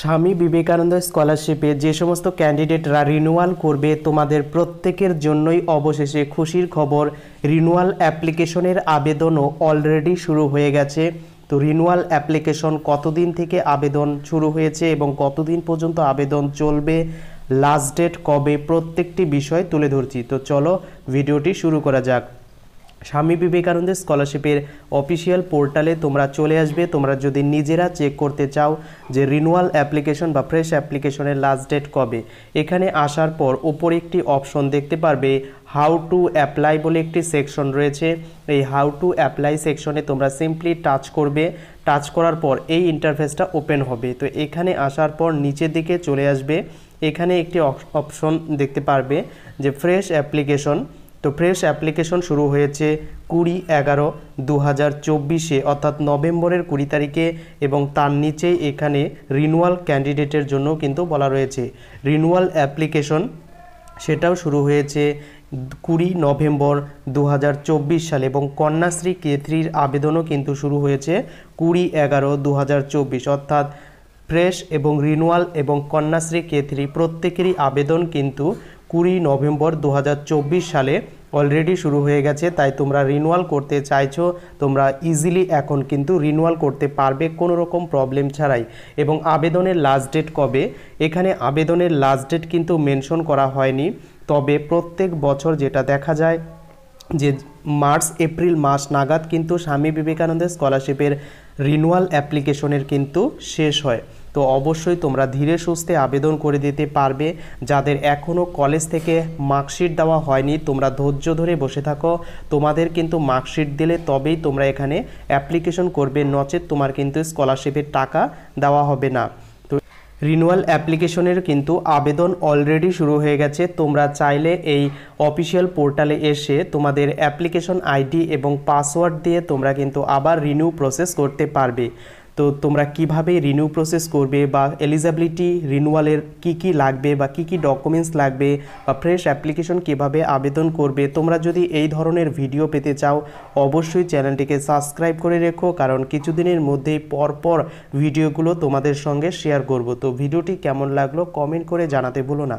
স্বামী বিবেকানন্দ স্কলারশিপে যে সমস্ত ক্যান্ডিডেটরা রিনিউয়াল করবে তোমাদের প্রত্যেকের জন্যই অবশেষে খুশির খবর। রিনিউয়াল অ্যাপ্লিকেশনের আবেদনও অলরেডি শুরু হয়ে গেছে। তো রিনিউয়াল অ্যাপ্লিকেশন কতদিন থেকে আবেদন শুরু হয়েছে এবং কতদিন পর্যন্ত আবেদন চলবে, লাস্ট ডেট কবে, প্রত্যেকটি বিষয় তুলে ধরছি। তো চলো ভিডিওটি শুরু করা যাক। স্বামী বিবেকানন্দ স্কলারশিপের অফিসিয়াল পোর্টালে তোমরা চলে আসবে। তোমরা যদি নিজেরা চেক করতে চাও যে রিনিউয়াল অ্যাপ্লিকেশন বা ফ্রেশ অ্যাপ্লিকেশনের লাস্ট ডেট কবে, এখানে আসার পর ওপরে একটি অপশন দেখতে পারবে হাউ টু অ্যাপ্লাই বলে একটি সেকশন রয়েছে। এই হাউ টু অ্যাপ্লাই সেকশনে তোমরা সিম্পলি টাচ করবে। টাচ করার পর এই ইন্টারফেসটা ওপেন হবে। তো এখানে আসার পর নিচের দিকে চলে আসবে। এখানে একটি অপশন দেখতে পারবে যে ফ্রেশ অ্যাপ্লিকেশন। তো ফ্রেশ অ্যাপ্লিকেশন শুরু হয়েছে 20/11/2024 অর্থাৎ নভেম্বরের 20 তারিখে, এবং তার নিচেই এখানে রিনিউয়াল ক্যান্ডিডেটের জন্য কিন্তু বলা রয়েছে রিনিউয়াল অ্যাপ্লিকেশন, সেটাও শুরু হয়েছে 20 নভেম্বর 2024 সালে, এবং কন্যাশ্রী K3-র আবেদনও কিন্তু শুরু হয়েছে 20/11/2024। অর্থাৎ ফ্রেশ এবং রিনিউয়াল এবং কন্যাশ্রী K3 প্রত্যেকেরই আবেদন কিন্তু 20 নভেম্বর 2024 সালে অলরেডি শুরু হয়ে গেছে। তাই তোমরা রিনিউয়াল করতে চাইছো, তোমরা ইজিলি এখন কিন্তু রিনিউয়াল করতে পারবে কোনো রকম প্রবলেম ছাড়াই। এবং আবেদনের লাস্ট ডেট কবে, এখানে আবেদনের লাস্ট ডেট কিন্তু মেনশন করা হয়নি। তবে প্রত্যেক বছর যেটা দেখা যায় যে মার্চ এপ্রিল মাস নাগাদ কিন্তু স্বামী বিবেকানন্দ স্কলারশিপের রিনিউয়াল অ্যাপ্লিকেশনের কিন্তু শেষ হয়। তো অবশ্যই তোমরা ধীরে সুস্থে আবেদন করে দিতে পারবে। যাদের এখনও কলেজ থেকে মার্কশিট দেওয়া হয়নি, তোমরা ধৈর্য ধরে বসে থাকো। তোমাদের কিন্তু মার্কশিট দিলে তবেই তোমরা এখানে অ্যাপ্লিকেশন করবে, নচেত তোমার কিন্তু স্কলারশিপের টাকা দেওয়া হবে না। তো রিনিউয়াল অ্যাপ্লিকেশনের কিন্তু আবেদন অলরেডি শুরু হয়ে গেছে। তোমরা চাইলে এই অফিসিয়াল পোর্টালে এসে তোমাদের অ্যাপ্লিকেশন আইডি এবং পাসওয়ার্ড দিয়ে তোমরা কিন্তু আবার রিনিউ প্রসেস করতে পারবে। তো তোমরা কিভাবে রিনিউ প্রসেস করবে বা এলিজিবিলিটি রিনিউয়ালের কি লাগবে বা কি ডকুমেন্টস লাগবে বা ফ্রেশ অ্যাপ্লিকেশন কিভাবে আবেদন করবে, তোমরা যদি এই ধরনের ভিডিও পেতে চাও অবশ্যই চ্যানেলটিকে সাবস্ক্রাইব করে রেখো, কারণ কিছুদিনের মধ্যেই পরপর ভিডিওগুলো তোমাদের সঙ্গে শেয়ার করব। তো ভিডিওটি কেমন লাগলো কমেন্ট করে জানাতে ভুলো না।